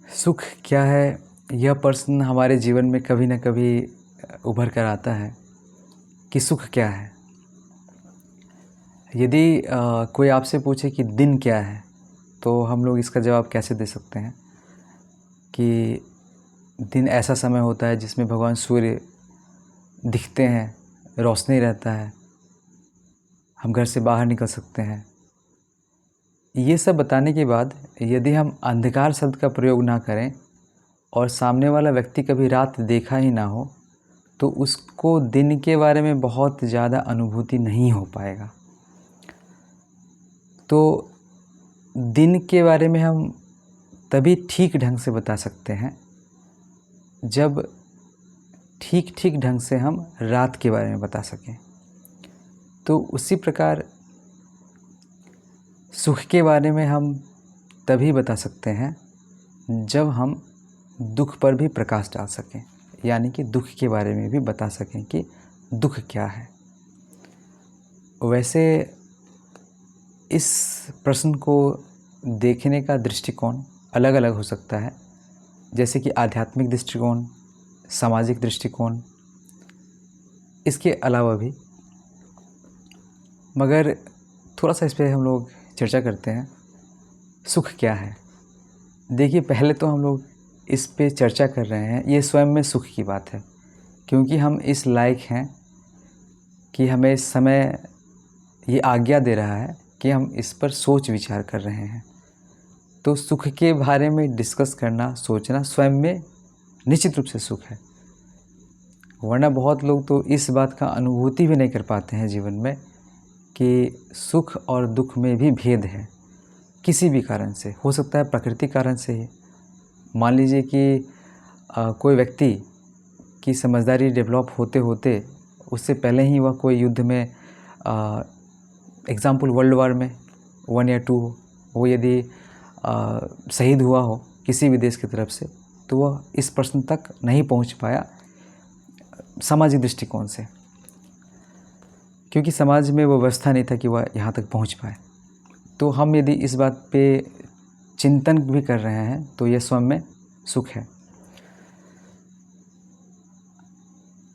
सुख क्या है, यह प्रश्न हमारे जीवन में कभी न कभी उभर कर आता है कि सुख क्या है। यदि कोई आपसे पूछे कि दिन क्या है, तो हम लोग इसका जवाब कैसे दे सकते हैं कि दिन ऐसा समय होता है जिसमें भगवान सूर्य दिखते हैं, रोशनी रहता है, हम घर से बाहर निकल सकते हैं। ये सब बताने के बाद यदि हम अंधकार शब्द का प्रयोग ना करें और सामने वाला व्यक्ति कभी रात देखा ही ना हो, तो उसको दिन के बारे में बहुत ज़्यादा अनुभूति नहीं हो पाएगा। तो दिन के बारे में हम तभी ठीक ढंग से बता सकते हैं जब ठीक ठीक ढंग से हम रात के बारे में बता सकें। तो उसी प्रकार सुख के बारे में हम तभी बता सकते हैं जब हम दुख पर भी प्रकाश डाल सकें, यानी कि दुख के बारे में भी बता सकें कि दुख क्या है। वैसे इस प्रश्न को देखने का दृष्टिकोण अलग अलग हो सकता है, जैसे कि आध्यात्मिक दृष्टिकोण, सामाजिक दृष्टिकोण, इसके अलावा भी। मगर थोड़ा सा इस पर हम लोग चर्चा करते हैं, सुख क्या है। देखिए, पहले तो हम लोग इस पे चर्चा कर रहे हैं, ये स्वयं में सुख की बात है, क्योंकि हम इस लायक हैं कि हमें इस समय ये आज्ञा दे रहा है कि हम इस पर सोच विचार कर रहे हैं। तो सुख के बारे में डिस्कस करना, सोचना स्वयं में निश्चित रूप से सुख है। वरना बहुत लोग तो इस बात का अनुभूति भी नहीं कर पाते हैं जीवन में कि सुख और दुख में भी भेद है। किसी भी कारण से हो सकता है, प्राकृतिक कारण से ही। मान लीजिए कि कोई व्यक्ति की समझदारी डेवलप होते होते उससे पहले ही वह कोई युद्ध में, एग्ज़ाम्पल वर्ल्ड वार में 1 या 2 हो, वो यदि शहीद हुआ हो किसी भी देश की तरफ से, तो वह इस प्रश्न तक नहीं पहुंच पाया सामाजिक दृष्टिकोण से, क्योंकि समाज में वो व्यवस्था नहीं था कि वह यहाँ तक पहुंच पाए। तो हम यदि इस बात पे चिंतन भी कर रहे हैं तो यह स्वयं में सुख है।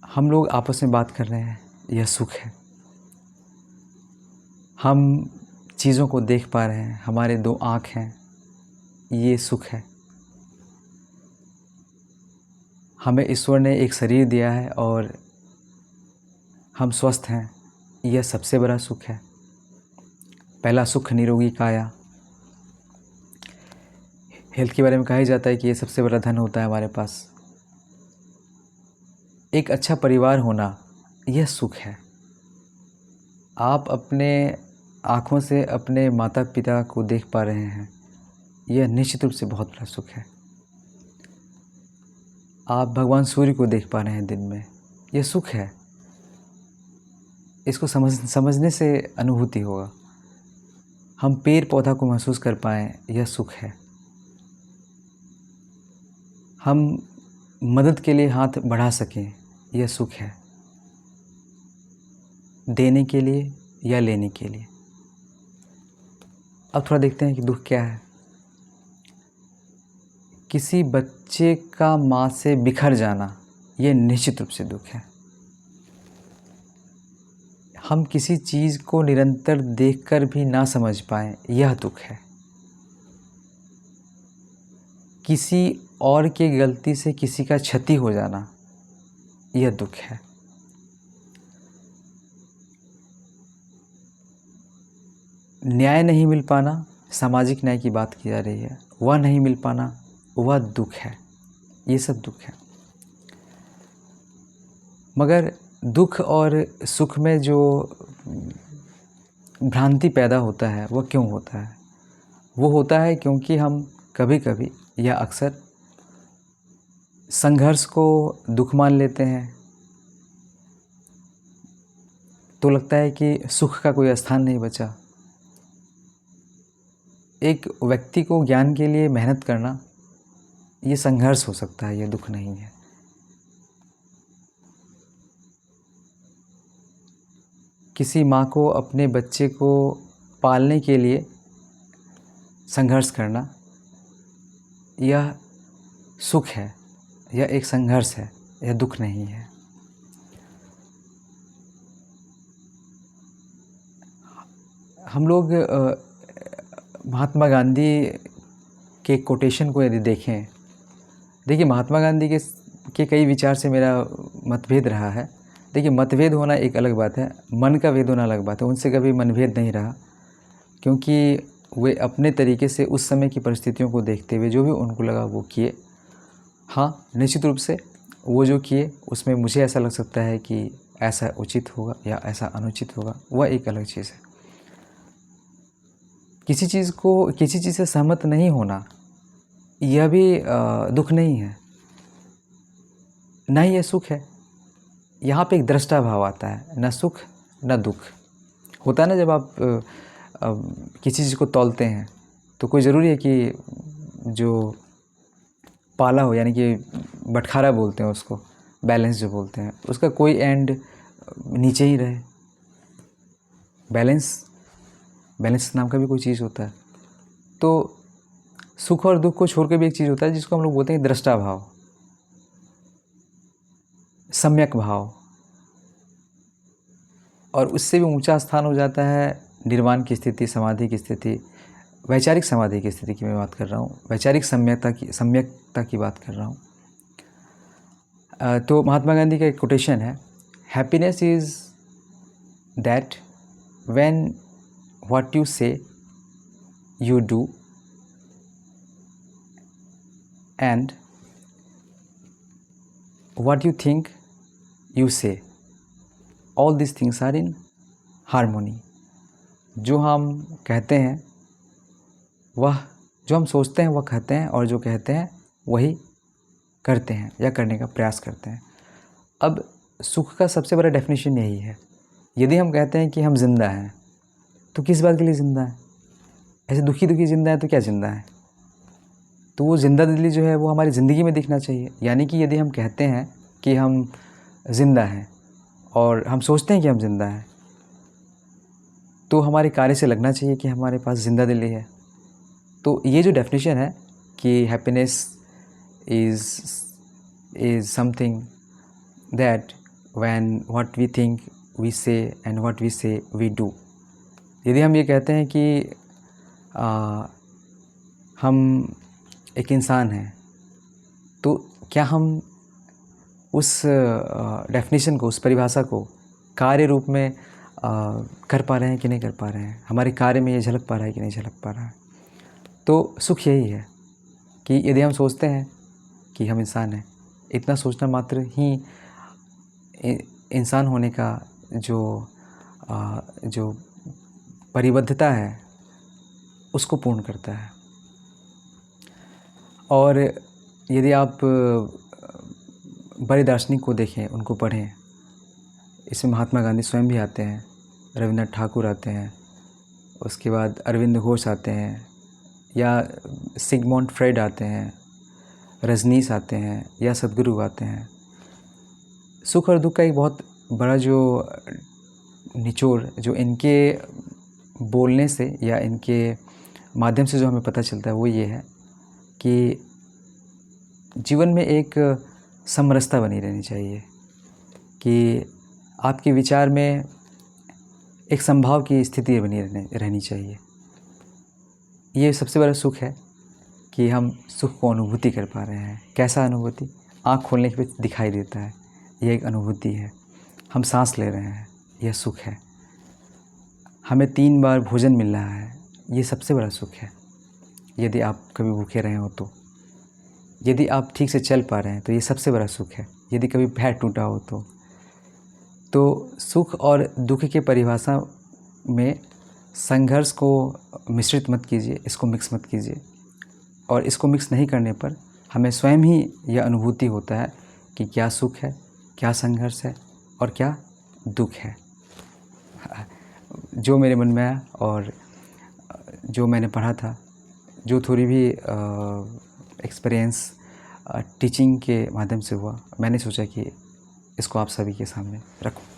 हम लोग आपस में बात कर रहे हैं, यह सुख है। हम चीज़ों को देख पा रहे हैं, हमारे 2 आँख हैं, ये सुख है। हमें ईश्वर ने एक शरीर दिया है और हम स्वस्थ हैं, यह सबसे बड़ा सुख है। पहला सुख निरोगी काया। हेल्थ के बारे में कहा ही जाता है कि ये सबसे बड़ा धन होता है हमारे पास। एक अच्छा परिवार होना, यह सुख है। आप अपने आँखों से अपने माता पिता को देख पा रहे हैं, यह निश्चित रूप से बहुत बड़ा सुख है। आप भगवान सूर्य को देख पा रहे हैं दिन में, यह सुख है। इसको समझने से अनुभूति होगा। हम पेड़ पौधा को महसूस कर पाएँ, यह सुख है। हम मदद के लिए हाथ बढ़ा सकें, यह सुख है। देने के लिए या लेने के लिए। अब थोड़ा देखते हैं कि दुख क्या है। किसी बच्चे का माँ से बिखर जाना, यह निश्चित रूप से दुख है। हम किसी चीज़ को निरंतर देखकर भी ना समझ पाएं, यह दुख है। किसी और के गलती से किसी का क्षति हो जाना, यह दुख है। न्याय नहीं मिल पाना, सामाजिक न्याय की बात की जा रही है, वह नहीं मिल पाना, वह दुख है। ये सब दुख है। मगर दुख और सुख में जो भ्रांति पैदा होता है, वह क्यों होता है? वो होता है क्योंकि हम कभी कभी या अक्सर संघर्ष को दुख मान लेते हैं, तो लगता है कि सुख का कोई स्थान नहीं बचा। एक व्यक्ति को ज्ञान के लिए मेहनत करना, ये संघर्ष हो सकता है, ये दुख नहीं है। किसी माँ को अपने बच्चे को पालने के लिए संघर्ष करना, यह सुख है, यह एक संघर्ष है, यह दुख नहीं है। हम लोग महात्मा गांधी के कोटेशन को यदि देखें, देखिए महात्मा गांधी के कई विचार से मेरा मतभेद रहा है। देखिए मतभेद होना एक अलग बात है, मन का भेद होना अलग बात है। उनसे कभी मनभेद नहीं रहा, क्योंकि वे अपने तरीके से उस समय की परिस्थितियों को देखते हुए जो भी उनको लगा वो किए। हाँ, निश्चित रूप से वो जो किए उसमें मुझे ऐसा लग सकता है कि ऐसा उचित होगा या ऐसा अनुचित होगा, वह एक अलग चीज़ है। किसी चीज़ से सहमत नहीं होना यह भी दुख नहीं है, ना ही यह सुख है। यहाँ पे एक दृष्टा भाव आता है, न सुख न दुख। होता है ना, जब आप किसी चीज़ को तौलते हैं तो कोई ज़रूरी है कि जो पाला हो, यानी कि बटखारा बोलते हैं उसको, बैलेंस जो बोलते हैं, उसका कोई एंड नीचे ही रहे। बैलेंस नाम का भी कोई चीज़ होता है। तो सुख और दुख को छोड़ के भी एक चीज़ होता है जिसको हम लोग बोलते हैं दृष्टा भाव, सम्यक भाव। और उससे भी ऊंचा स्थान हो जाता है निर्वाण की स्थिति, समाधि की स्थिति, वैचारिक समाधि की स्थिति की मैं बात कर रहा हूँ, वैचारिक सम्यकता की बात कर रहा हूँ। तो महात्मा गांधी का एक कोटेशन है, happiness is that when what you say you do and what you think you say, all this things are in harmony. जो हम कहते हैं वह, जो हम सोचते हैं वह कहते हैं, और जो कहते हैं वही करते हैं या करने का प्रयास करते हैं। अब सुख का सबसे बड़ा डेफिनेशन यही है। यदि हम कहते हैं कि हम जिंदा हैं, तो किस बात के लिए ज़िंदा है? ऐसे दुखी दुखी ज़िंदा है तो क्या ज़िंदा है? तो वो ज़िंदा दिली जो है वो हमारी ज़िंदगी में दिखना चाहिए। यानी कि यदि हम कहते हैं कि हम ज़िंदा हैं और हम सोचते हैं कि हम ज़िंदा हैं, तो हमारे कार्य से लगना चाहिए कि हमारे पास ज़िंदा दिली है। तो ये जो डेफिनेशन है कि happiness is something that when what we think we say and what we say we do. यदि हम ये कहते हैं कि हम एक इंसान हैं, तो क्या हम उस डेफिनेशन को, उस परिभाषा को कार्य रूप में कर पा रहे हैं कि नहीं कर पा रहे हैं? हमारे कार्य में ये झलक पा रहा है कि नहीं झलक पा रहा है? तो सुख यही है कि यदि हम सोचते हैं कि हम इंसान हैं, इतना सोचना मात्र ही इंसान होने का जो परिबद्धता है उसको पूर्ण करता है। और यदि आप बड़े दार्शनिक को देखें, उनको पढ़ें, इसमें महात्मा गांधी स्वयं भी आते हैं, रविन्द्रनाथ ठाकुर आते हैं, उसके बाद अरविंद घोष आते हैं, या सिगमंड फ्रॉयड आते हैं, रजनीश आते हैं, या सद्गुरु आते हैं। सुख और दुख का एक बहुत बड़ा जो निचोड़ जो इनके बोलने से या इनके माध्यम से जो हमें पता चलता है वो ये है कि जीवन में एक समरसता बनी रहनी चाहिए, कि आपके विचार में एक संभाव की स्थिति बनी रहनी चाहिए। ये सबसे बड़ा सुख है कि हम सुख को अनुभूति कर पा रहे हैं। कैसा अनुभूति? आँख खोलने के बाद दिखाई देता है, ये एक अनुभूति है। हम सांस ले रहे हैं, यह सुख है। हमें 3 बार भोजन मिल रहा है, ये सबसे बड़ा सुख है। यदि आप कभी भूखे रहे हो तो, यदि आप ठीक से चल पा रहे हैं तो ये सबसे बड़ा सुख है। यदि कभी पैर टूटा हो तो सुख और दुख की परिभाषा में संघर्ष को मिश्रित मत कीजिए, इसको मिक्स मत कीजिए। और इसको मिक्स नहीं करने पर हमें स्वयं ही यह अनुभूति होता है कि क्या सुख है, क्या संघर्ष है और क्या दुख है। जो मेरे मन में आया और जो मैंने पढ़ा था, जो थोड़ी भी एक्सपीरियंस टीचिंग के माध्यम से हुआ, मैंने सोचा कि इसको आप सभी के सामने रखूं।